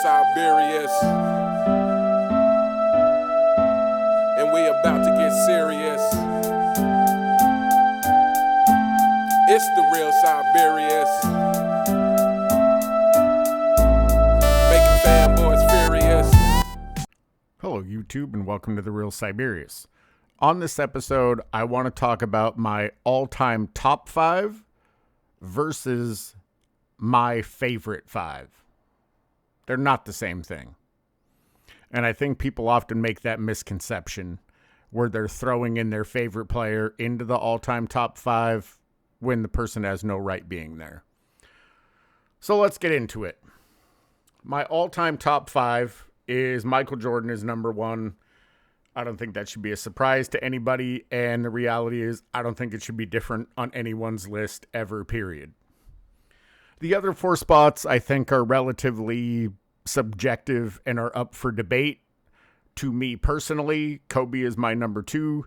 Siberius, and we about to get serious. It's the real Siberius, making fanboys furious. Hello, YouTube, and welcome to The Real Siberius. On this episode, I want to talk about my all-time top 5 versus my favorite 5. They're not the same thing. And I think people often make that misconception where they're throwing in their favorite player into the all-time top 5 when the person has no right being there. So let's get into it. My all-time top 5 is Michael Jordan is number 1. I don't think that should be a surprise to anybody. And the reality is, I don't think it should be different on anyone's list ever, period. The other 4 spots, I think, are relatively subjective and are up for debate. To me personally, Kobe is my number 2.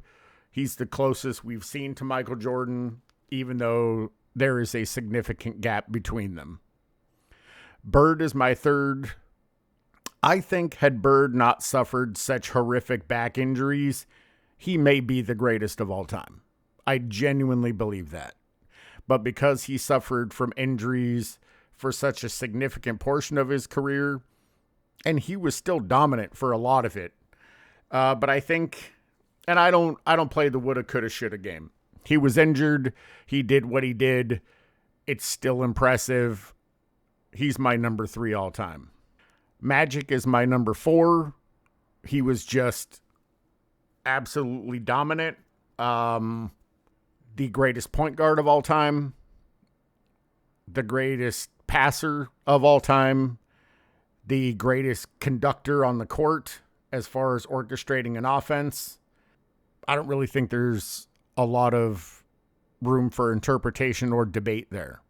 He's the closest we've seen to Michael Jordan, even though there is a significant gap between them. Bird is my 3rd. I think had Bird not suffered such horrific back injuries, he may be the greatest of all time. I genuinely believe that. But because he suffered from injuries for such a significant portion of his career, and he was still dominant for a lot of it. But I think, and I don't play the woulda, coulda, shoulda game. He was injured. He did what he did. It's still impressive. He's my number 3 all time. Magic is my number 4. He was just absolutely dominant. The greatest point guard of all time, the greatest passer of all time, the greatest conductor on the court as far as orchestrating an offense. I don't really think there's a lot of room for interpretation or debate there.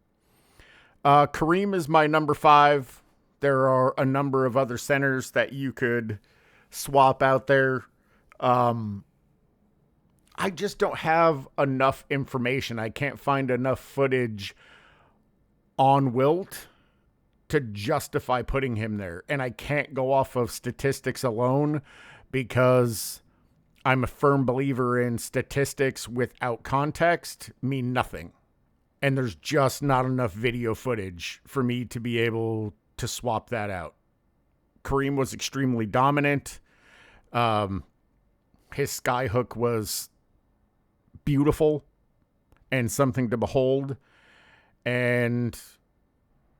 Kareem is my number 5. There are a number of other centers that you could swap out there. I just don't have enough information. I can't find enough footage on Wilt to justify putting him there. And I can't go off of statistics alone because I'm a firm believer in statistics without context mean nothing. And there's just not enough video footage for me to be able to swap that out. Kareem was extremely dominant. His skyhook was beautiful and something to behold. And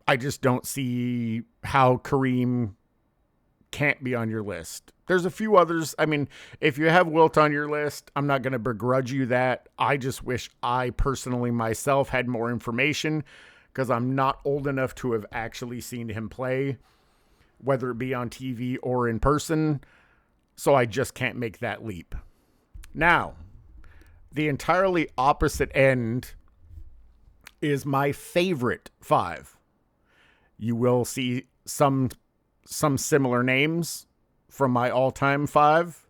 I just don't see how Kareem can't be on your list. There's a few others. I mean, if you have Wilt on your list, I'm not going to begrudge you that. I just wish I personally myself had more information because I'm not old enough to have actually seen him play, whether it be on TV or in person. So I just can't make that leap. Now, the entirely opposite end is my favorite 5. You will see some similar names from my all-time 5.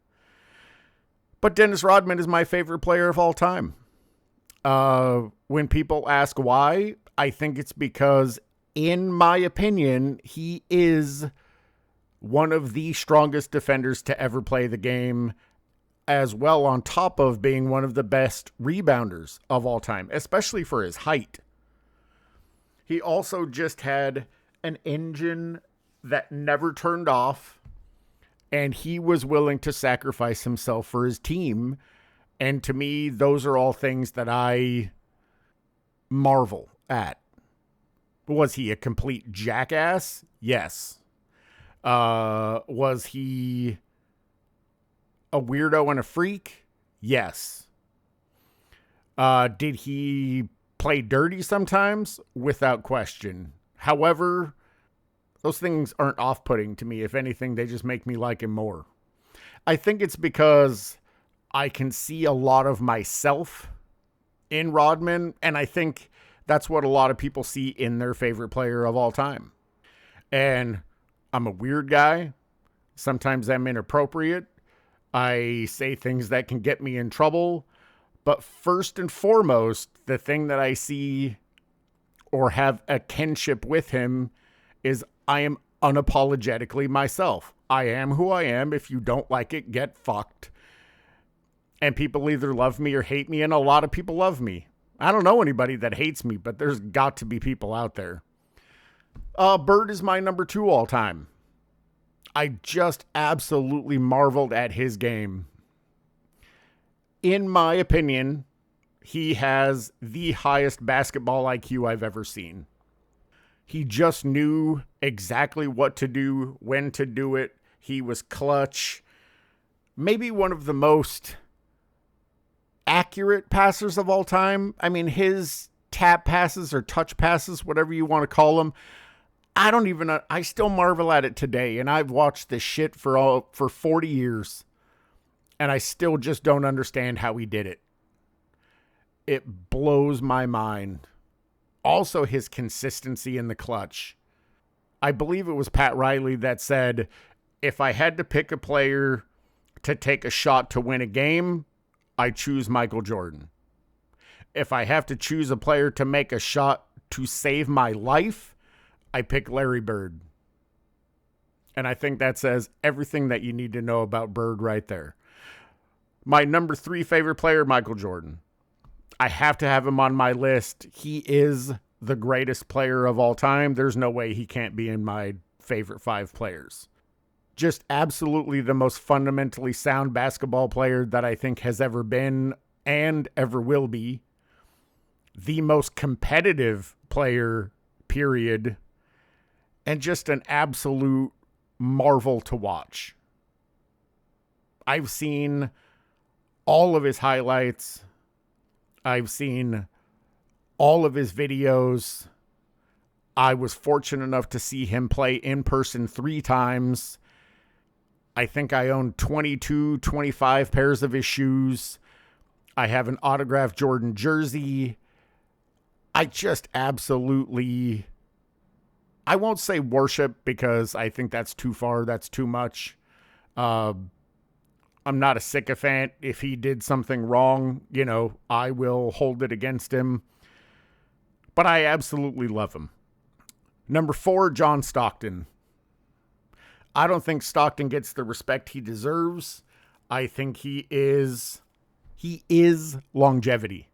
But Dennis Rodman is my favorite player of all time. When people ask why, I think it's because, in my opinion, he is one of the strongest defenders to ever play the game, as well on top of being one of the best rebounders of all time, especially for his height. He also just had an engine that never turned off, and he was willing to sacrifice himself for his team. And to me, those are all things that I marvel at. Was he a complete jackass? Yes. Was he a weirdo and a freak? Yes. Did he play dirty sometimes? Without question. However, those things aren't off-putting to me. If anything, they just make me like him more. I think it's because I can see a lot of myself in Rodman, and I think that's what a lot of people see in their favorite player of all time. And I'm a weird guy. Sometimes I'm inappropriate. I say things that can get me in trouble. But first and foremost, the thing that I see or have a kinship with him is I am unapologetically myself. I am who I am. If you don't like it, get fucked. And people either love me or hate me, and a lot of people love me. I don't know anybody that hates me, but there's got to be people out there. Bird is my number 2 all time. I just absolutely marveled at his game. In my opinion, he has the highest basketball IQ I've ever seen. He just knew exactly what to do, when to do it. He was clutch. Maybe one of the most accurate passers of all time. I mean, his tap passes or touch passes, whatever you want to call them, I still marvel at it today. And I've watched this shit for 40 years. And I still just don't understand how he did it. It blows my mind. Also, his consistency in the clutch. I believe it was Pat Riley that said, if I had to pick a player to take a shot to win a game, I choose Michael Jordan. If I have to choose a player to make a shot to save my life, I pick Larry Bird. And I think that says everything that you need to know about Bird right there. My number 3 favorite player, Michael Jordan. I have to have him on my list. He is the greatest player of all time. There's no way he can't be in my favorite 5 players. Just absolutely the most fundamentally sound basketball player that I think has ever been and ever will be. The most competitive player, period. And just an absolute marvel to watch. I've seen all of his highlights. I've seen all of his videos. I was fortunate enough to see him play in person 3 times. I think I own 22, 25 pairs of his shoes. I have an autographed Jordan jersey. I just absolutely, I won't say worship because I think that's too far. That's too much. I'm not a sycophant. If he did something wrong, I will hold it against him. But I absolutely love him. Number 4, John Stockton. I don't think Stockton gets the respect he deserves. I think he is longevity.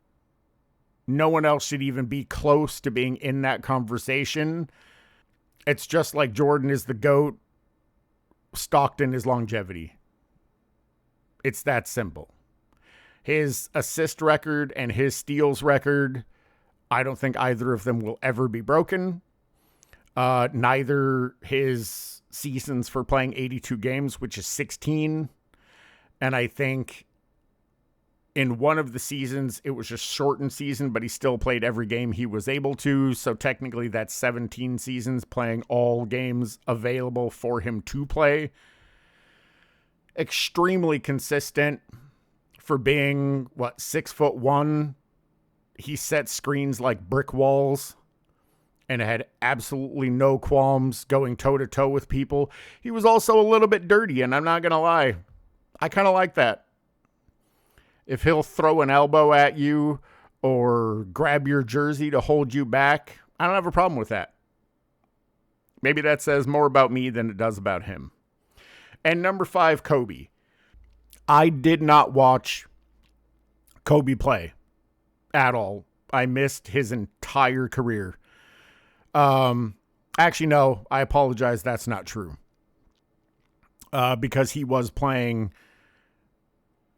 No one else should even be close to being in that conversation. It's just like Jordan is the GOAT. Stockton is longevity. It's that simple. His assist record and his steals record, I don't think either of them will ever be broken. Neither his seasons for playing 82 games, which is 16. And I think in one of the seasons, it was a shortened season, but he still played every game he was able to. So technically that's 17 seasons playing all games available for him to play. Extremely consistent for being, 6'1". He set screens like brick walls and had absolutely no qualms going toe-to-toe with people. He was also a little bit dirty, and I'm not going to lie. I kind of like that. If he'll throw an elbow at you or grab your jersey to hold you back, I don't have a problem with that. Maybe that says more about me than it does about him. And number 5, Kobe. I did not watch Kobe play at all. I missed his entire career. Actually, no, I apologize. That's not true. Because he was playing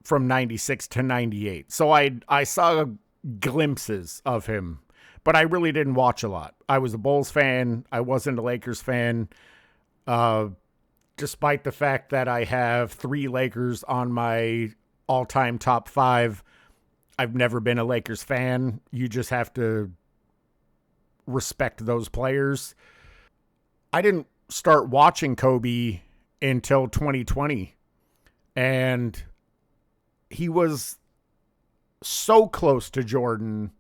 from 96 to 98. So I saw glimpses of him, but I really didn't watch a lot. I was a Bulls fan. I wasn't a Lakers fan. Despite the fact that I have 3 Lakers on my all-time top 5, I've never been a Lakers fan. You just have to respect those players. I didn't start watching Kobe until 2020, and he was so close to Jordan.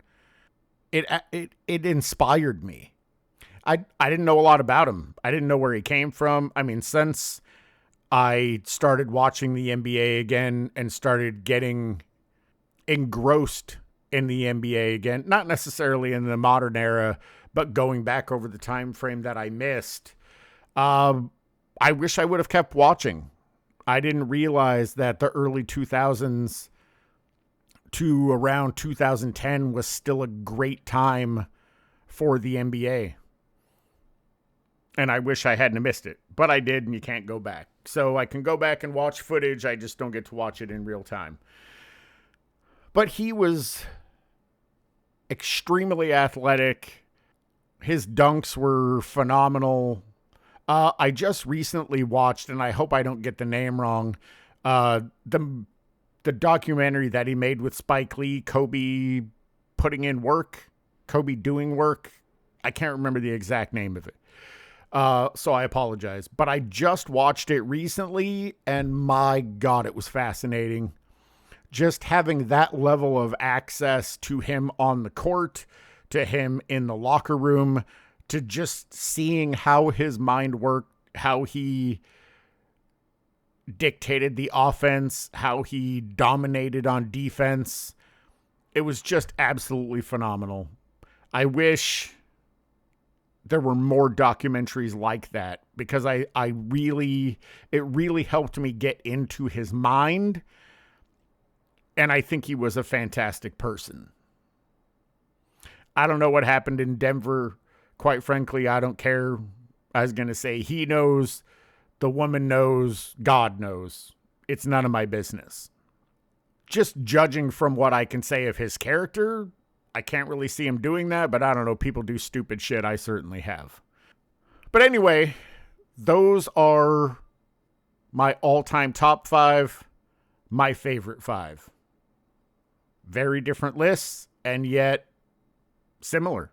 It inspired me. I didn't know a lot about him. I didn't know where he came from. I mean, since I started watching the NBA again and started getting engrossed in the NBA again, not necessarily in the modern era, but going back over the time frame that I missed, I wish I would have kept watching. I didn't realize that the early 2000s to around 2010 was still a great time for the NBA. And I wish I hadn't missed it, but I did, and you can't go back. So I can go back and watch footage. I just don't get to watch it in real time. But he was extremely athletic. His dunks were phenomenal. I just recently watched, and I hope I don't get the name wrong, the documentary that he made with Spike Lee, Kobe Putting in Work, Kobe Doing Work. I can't remember the exact name of it. So I apologize. But I just watched it recently, and my God, it was fascinating. Just having that level of access to him on the court, to him in the locker room, to just seeing how his mind worked, how he dictated the offense, how he dominated on defense. It was just absolutely phenomenal. I wish there were more documentaries like that, because it really helped me get into his mind. And I think he was a fantastic person. I don't know what happened in Denver. Quite frankly, I don't care. I was going to say he knows, the woman knows, God knows. It's none of my business. Just judging from what I can say of his character, I can't really see him doing that, but I don't know. People do stupid shit. I certainly have. But anyway, those are my all-time top 5, my favorite 5. Very different lists, and yet similar.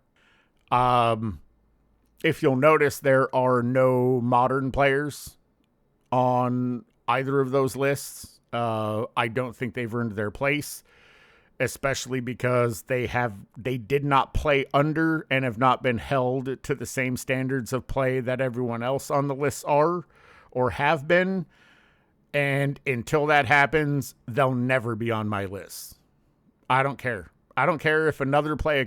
If you'll notice, there are no modern players on either of those lists. I don't think they've earned their place, especially because they did not play under and have not been held to the same standards of play that everyone else on the list are or have been. And until that happens, they'll never be on my list. I don't care. I don't care if another player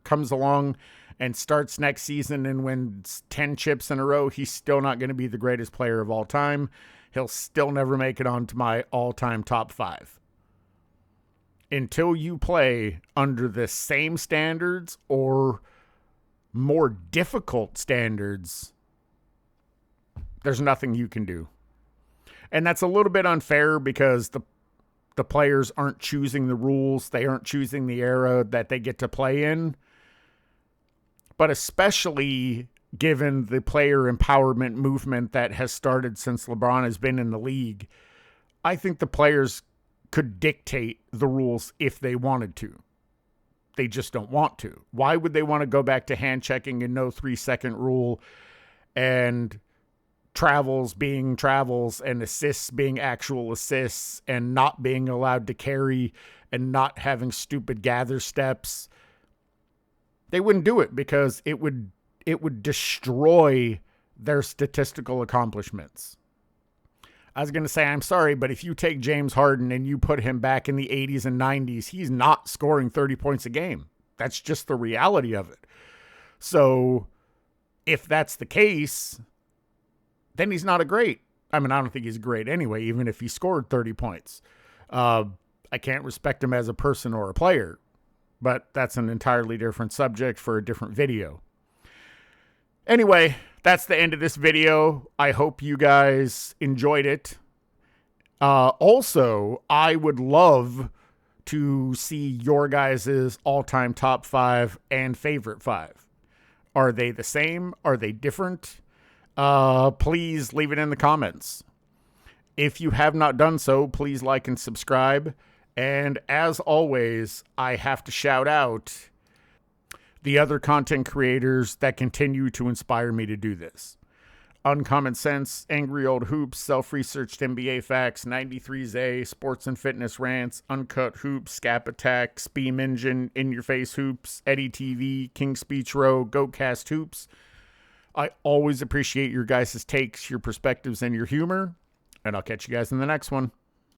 comes along and starts next season and wins 10 chips in a row. He's still not going to be the greatest player of all time. He'll still never make it onto my all-time top 5. Until you play under the same standards or more difficult standards, there's nothing you can do. And that's a little bit unfair, because the players aren't choosing the rules. They aren't choosing the era that they get to play in. But especially given the player empowerment movement that has started since LeBron has been in the league, I think the players could dictate the rules if they wanted to. They just don't want to. Why would they want to go back to hand checking and no 3-second rule, and travels being travels and assists being actual assists, and not being allowed to carry and not having stupid gather steps? They wouldn't do it, because it would destroy their statistical accomplishments. I was going to say, I'm sorry, but if you take James Harden and you put him back in the 80s and 90s, he's not scoring 30 points a game. That's just the reality of it. So if that's the case, then he's not a great. I mean, I don't think he's great anyway, even if he scored 30 points. I can't respect him as a person or a player, but that's an entirely different subject for a different video. Anyway, that's the end of this video. I hope you guys enjoyed it. Also, I would love to see your guys' all-time top 5 and favorite 5. Are they the same? Are they different? Please leave it in the comments. If you have not done so, please like and subscribe. And as always, I have to shout out the other content creators that continue to inspire me to do this. Uncommon Sense, Angry Old Hoops, Self-Researched NBA Facts, 93Z, Sports and Fitness Rants, Uncut Hoops, Scap Attack, Speem Engine, In Your Face Hoops, Eddie TV, King Speech Row, Goatcast Hoops. I always appreciate your guys' takes, your perspectives, and your humor. And I'll catch you guys in the next one.